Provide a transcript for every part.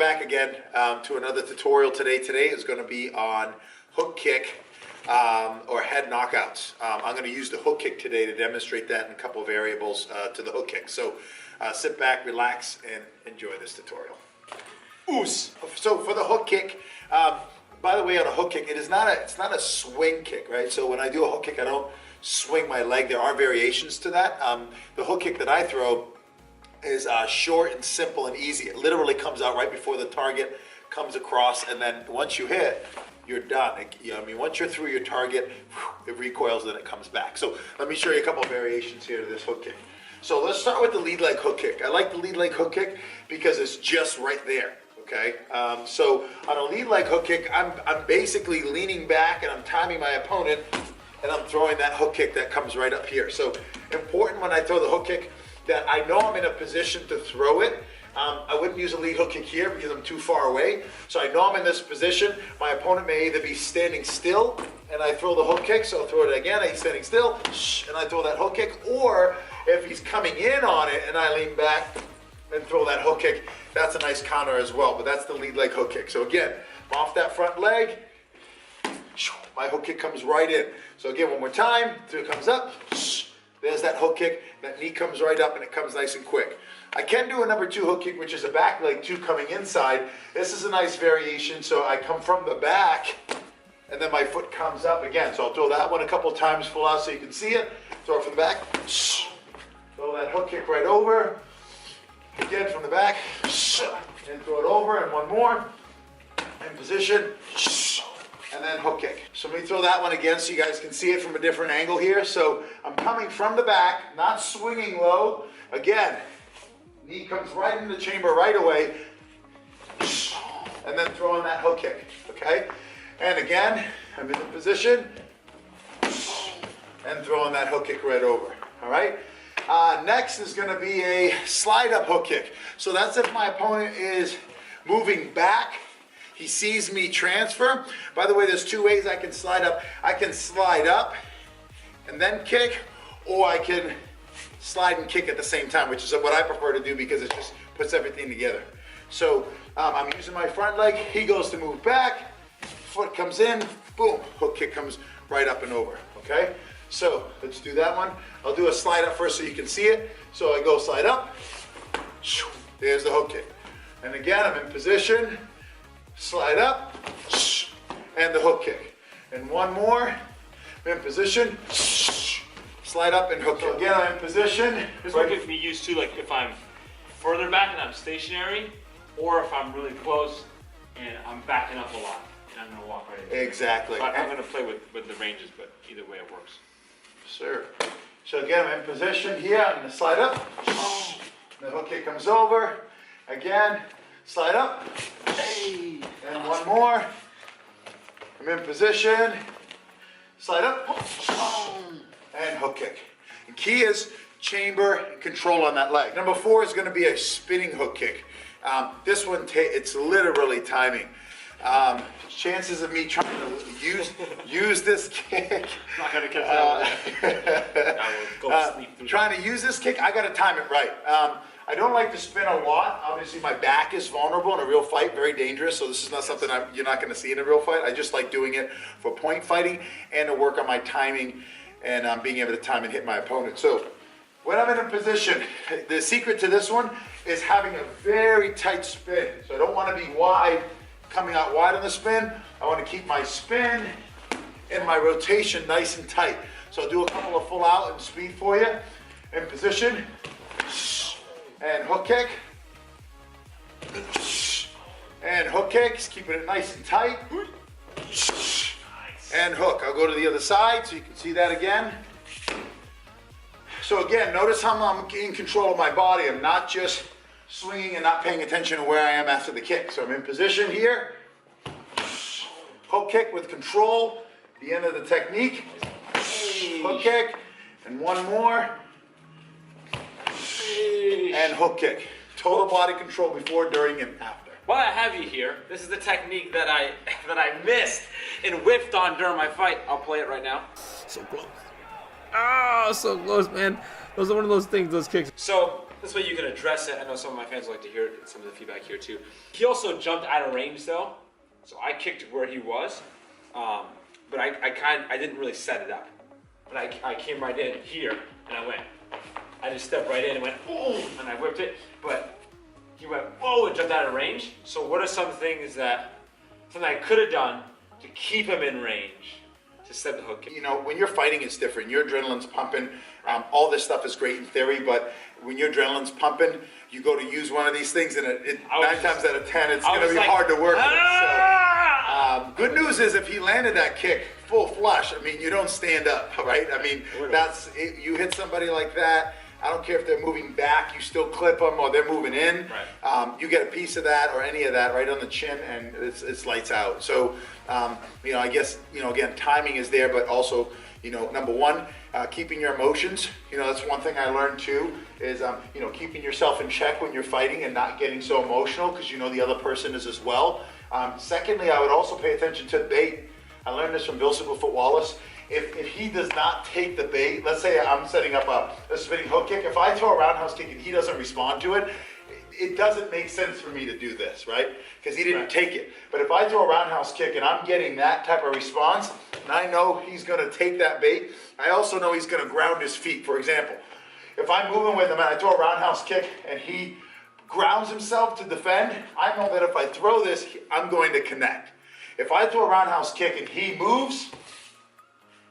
back again to another tutorial today. Today is going to be on hook kick or head knockouts. I'm going to use the hook kick today to demonstrate that in a couple of variables to the hook kick. So sit back, relax, and enjoy this tutorial. Oos. So for the hook kick, by the way, on a hook kick, it's not a swing kick, right? So when I do a hook kick, I don't swing my leg. There are variations to that. The hook kick that I throw is short and simple and easy. It literally comes out right before the target comes across, and then once you hit, you're done. Once you're through your target, it recoils, then it comes back. So let me show you a couple of variations here to this hook kick. So let's start with the lead leg hook kick. I like the lead leg hook kick because it's just right there. Okay, so on a lead leg hook kick, I'm basically leaning back and I'm timing my opponent, and I'm throwing that hook kick that comes right up here. So important when I throw the hook kick that I know I'm in a position to throw it. I wouldn't use a lead hook kick here because I'm too far away. So I know I'm in this position. My opponent may either be standing still and I throw the hook kick, so I'll throw it again. He's standing still and I throw that hook kick. Or if he's coming in on it and I lean back and throw that hook kick, that's a nice counter as well. But that's the lead leg hook kick. So again, off that front leg, my hook kick comes right in. So again, one more time, through it comes up, there's that hook kick, that knee comes right up and it comes nice and quick. I can do a number 2 hook kick, which is a back leg 2 coming inside. This is a nice variation, so I come from the back and then my foot comes up again. So I'll throw that one a couple times full out so you can see it. Throw it from the back, throw that hook kick right over. Again from the back, and throw it over, and one more, in position, and then hook kick. So let me throw that one again so you guys can see it from a different angle here. So I'm coming from the back, not swinging low. Again, knee comes right in the chamber right away, and then throwing that hook kick, okay? And again, I'm in the position, and throwing that hook kick right over, all right? Next is going to be a slide up hook kick. So that's if my opponent is moving back. He sees me transfer. By the way, there's 2 ways I can slide up. I can slide up and then kick, or I can slide and kick at the same time, which is what I prefer to do because it just puts everything together. So I'm using my front leg. He goes to move back. Foot comes in. Boom. Hook kick comes right up and over. Okay? So let's do that one. I'll do a slide up first so you can see it. So I go slide up. There's the hook kick. And again, I'm in position. Slide up. And the hook kick. And one more. I'm in position. Slide up and hook kick. Again, I'm in position. This one can be used too, like if I'm further back and I'm stationary, or if I'm really close and I'm backing up a lot and I'm going to walk right in. Exactly. So I'm going to play with the ranges, but either way it works. Sir. So again, I'm in position here. I'm going to slide up. The hook kick comes over. Again, slide up. And one more. I'm in position. Slide up. And hook kick. The key is chamber and control on that leg. Number 4 is going to be a spinning hook kick. This one, it's literally timing. Chances of me trying to use this kick. Not going to catch that one. I will go sleep through Trying to use this kick, I got to time it right. I don't like to spin a lot. Obviously, my back is vulnerable in a real fight, very dangerous. So this is not something you're not going to see in a real fight. I just like doing it for point fighting and to work on my timing and being able to time and hit my opponent. So when I'm in a position, the secret to this one is having a very tight spin. So I don't want to be wide, coming out wide on the spin. I want to keep my spin and my rotation nice and tight. So I'll do a couple of full out and speed for you. In position, and hook kick, and hook kicks, keeping it nice and tight, and hook. I'll go to the other side so you can see that again. So again, notice how I'm in control of my body. I'm not just swinging and not paying attention to where I am after the kick. So I'm in position here. Hook kick with control. The end of the technique. Hook kick. And one more. And hook kick. Total body control before, during, and after. While I have you here, this is the technique that I missed and whiffed on during my fight. I'll play it right now. So close. Oh, so close, man. Those are one of those things, those kicks. So this way you can address it. I know some of my fans like to hear some of the feedback here too. He also jumped out of range though, so I kicked where he was, but I didn't really set it up. But I came right in here and I just stepped right in and went boom, and I whipped it. But he went whoa and jumped out of range. So what are some things that something I could have done to keep him in range to set the hook kick? You know, when you're fighting, it's different. Your adrenaline's pumping. All this stuff is great in theory, but when your adrenaline's pumping, you go to use one of these things, and 9 times out of 10, it's going to be hard to work with. So, good news is if he landed that kick full flush, I mean, you don't stand up, right? I mean, you hit somebody like that, I don't care if they're moving back, you still clip them, or they're moving in. Right. You get a piece of that or any of that right on the chin, and it's lights out. So, you know, I guess, you know, again, timing is there, but also, you know, number one, keeping your emotions. You know, that's one thing I learned too, is, you know, keeping yourself in check when you're fighting and not getting so emotional, because you know the other person is as well. Secondly, I would also pay attention to bait. I learned this from Bill Superfoot Wallace. If he does not take the bait, let's say I'm setting up a spinning hook kick, if I throw a roundhouse kick and he doesn't respond to it, it doesn't make sense for me to do this, right? Because he didn't take it. But if I throw a roundhouse kick and I'm getting that type of response, and I know he's going to take that bait, I also know he's going to ground his feet. For example, if I'm moving with him and I throw a roundhouse kick and he grounds himself to defend, I know that if I throw this, I'm going to connect. If I throw a roundhouse kick and he moves,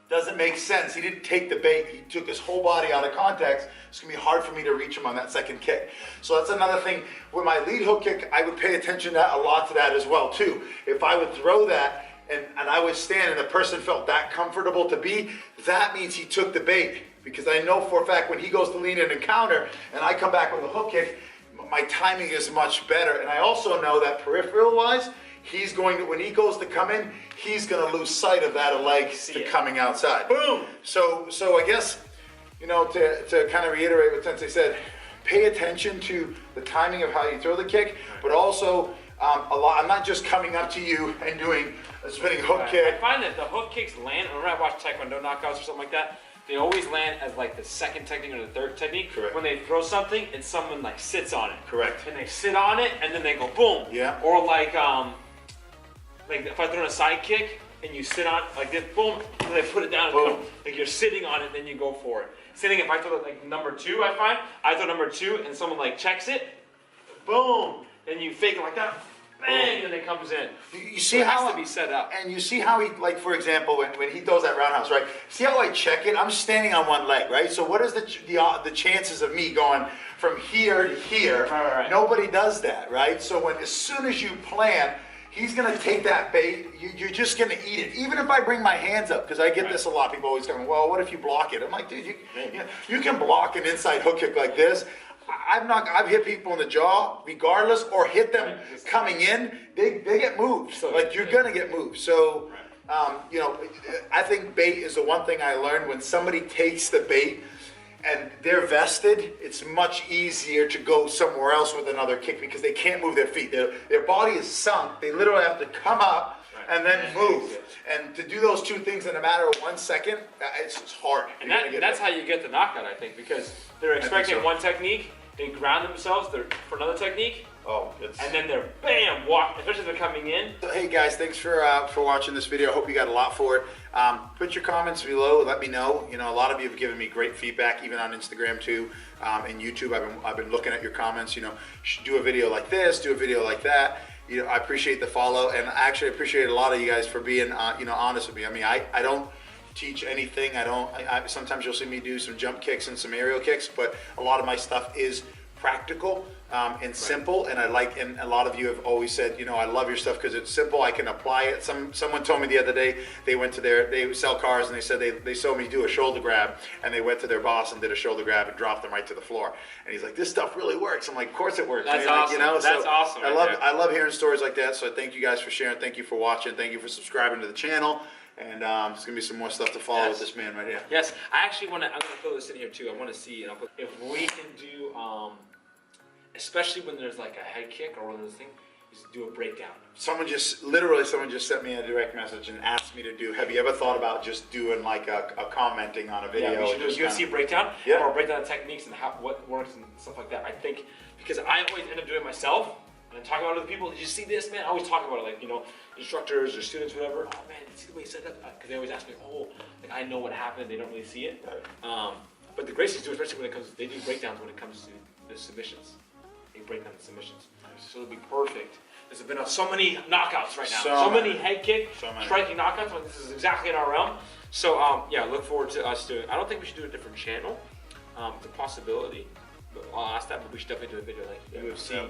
doesn't make sense. He didn't take the bait. He took his whole body out of context. It's going to be hard for me to reach him on that second kick. So that's another thing. With my lead hook kick, I would pay attention a lot to that as well too. If I would throw that and I would stand and the person felt that comfortable to be, that means he took the bait. Because I know for a fact when he goes to lean in and counter and I come back with a hook kick, my timing is much better. And I also know that peripheral wise, he's going to, when he goes to come in, he's going to lose sight of that leg to coming outside. Boom! So I guess, you know, to kind of reiterate what Sensei said, pay attention to the timing of how you throw the kick, but also I'm not just coming up to you and doing a spinning hook kick. I find that the hook kicks land, whenever I watch Taekwondo knockouts or something like that, they always land as like the second technique or the third technique. Correct. When they throw something and someone like sits on it. Correct. And they sit on it and then they go boom. Yeah. Or like if I throw a side kick and you sit on like this, boom, and they put it down. Boom. And come, like you're sitting on it, then you go for it. Same thing if I throw like number 2, I throw number 2 and someone like checks it, boom, then you fake it like that, bang, and it comes in. You see so it how has to be set up. And you see how he, like for example, when he throws that roundhouse, right? See how I check it? I'm standing on one leg, right? So what is the chances of me going from here to here? Right. Nobody does that, right? So as soon as you plan, he's going to take that bait. You're just going to eat it. Even if I bring my hands up, because I get this a lot. People always going, well, what if you block it? I'm like, dude, you can block an inside hook kick like this. I've hit people in the jaw, regardless, or hit them coming in. They get moved. Like you're going to get moved. So, you know, I think bait is the one thing I learned. When somebody takes the bait and they're vested, it's much easier to go somewhere else with another kick because they can't move their feet. Their body is sunk. They literally have to come up and then move. And to do those two things in a matter of 1 second, it's hard. And that's how you get the knockout, I think, because they're expecting one technique, they ground themselves for another technique, and then they're bam, walk, especially if they're coming in. So, hey guys, thanks for watching this video. I hope you got a lot for it. Put your comments below. Let me know. You know, a lot of you have given me great feedback, even on Instagram too, and YouTube. I've been looking at your comments. You know, should do a video like this, do a video like that. You know, I appreciate the follow, and I actually appreciate a lot of you guys for being you know, honest with me. I mean, I don't teach anything. Sometimes you'll see me do some jump kicks and some aerial kicks, but a lot of my stuff is practical and simple, and and a lot of you have always said, you know, I love your stuff because it's simple, I can apply it. Someone told me the other day they sell cars, and they said they saw me do a shoulder grab, and they went to their boss and did a shoulder grab and dropped them right to the floor, and he's like, this stuff really works. I'm like, of course it works. That's man. awesome. Like, you know, that's awesome. I love hearing stories like that. So thank you guys for sharing, thank you for watching, thank you for subscribing to the channel. And there's gonna be some more stuff to follow with this man right here. Yes, I actually I'm gonna throw this in here too. I want to see, if we can do, especially when there's like a head kick or one of those things, is do a breakdown. Someone just sent me a direct message and asked me to do, have you ever thought about just doing like a commenting on a video? Yeah, we should do a just UFC breakdown, Yeah. or breakdown of techniques and what works and stuff like that. I think because I always end up doing it myself and I talk about other people. Did you see this, man? I always talk about it, like, you know, instructors or students, whatever. Oh man, see the way you said that? Because they always ask me, oh, like I know what happened. They don't really see it. But the Gracies do, especially when it comes. They do breakdowns when it comes to the submissions. They break down the submissions, so it'll be perfect. There's been so many knockouts right now. So many head kick, striking knockouts. This is exactly in our realm. So yeah, look forward to us doing. I don't think we should do a different channel. It's a possibility, but I'll ask that. But we should definitely do a video like UFC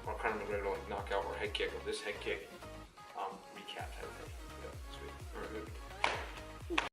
or Conor McGregor like knockout or head kick or this head kick.